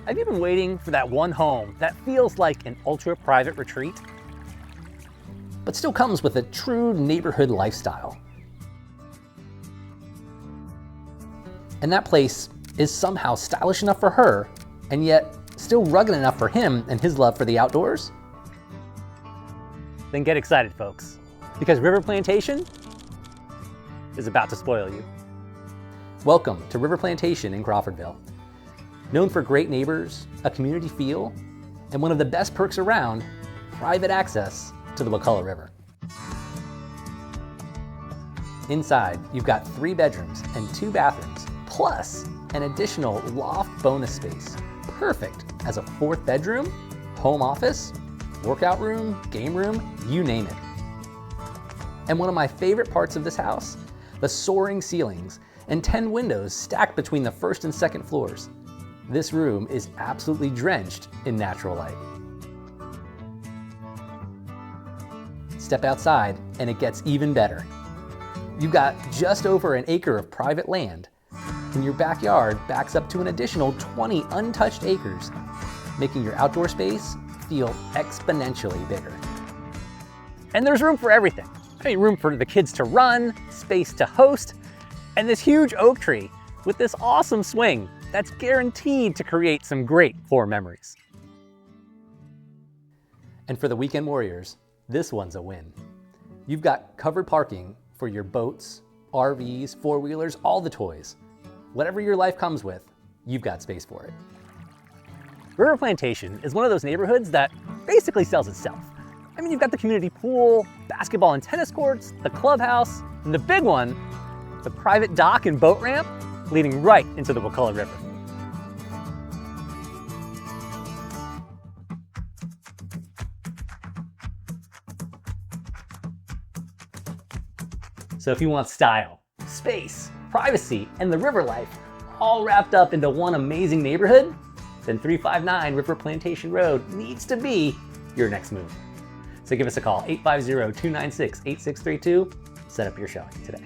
Have you been waiting for that one home that feels like an ultra-private retreat, but still comes with a true neighborhood lifestyle? And that place is somehow stylish enough for her, and yet still rugged enough for him and his love for the outdoors? Then get excited, folks, because River Plantation is about to spoil you. Welcome to River Plantation in Crawfordville. Known for great neighbors, a community feel, and one of the best perks around, private access to the Wakulla River. Inside, you've got 3 bedrooms and 2 bathrooms, plus an additional loft bonus space, perfect as a 4th bedroom, home office, workout room, game room, you name it. And one of my favorite parts of this house, the soaring ceilings and 10 windows stacked between the 1st and 2nd floors. This room is absolutely drenched in natural light. Step outside and it gets even better. You've got just over an acre of private land, and your backyard backs up to an additional 20 untouched acres, making your outdoor space feel exponentially bigger. And there's room for everything. I mean, room for the kids to run, space to host, and this huge oak tree with this awesome swing that's guaranteed to create some great core memories. And for the weekend warriors, this one's a win. You've got covered parking for your boats, RVs, 4-wheelers, all the toys. Whatever your life comes with, you've got space for it. River Plantation is one of those neighborhoods that basically sells itself. I mean, you've got the community pool, basketball and tennis courts, the clubhouse, and the big one, the private dock and boat ramp leading right into the Wakulla River. So if you want style, space, privacy, and the river life all wrapped up into one amazing neighborhood, then 359 River Plantation Road needs to be your next move. So give us a call, 850-296-8632. Set up your showing today.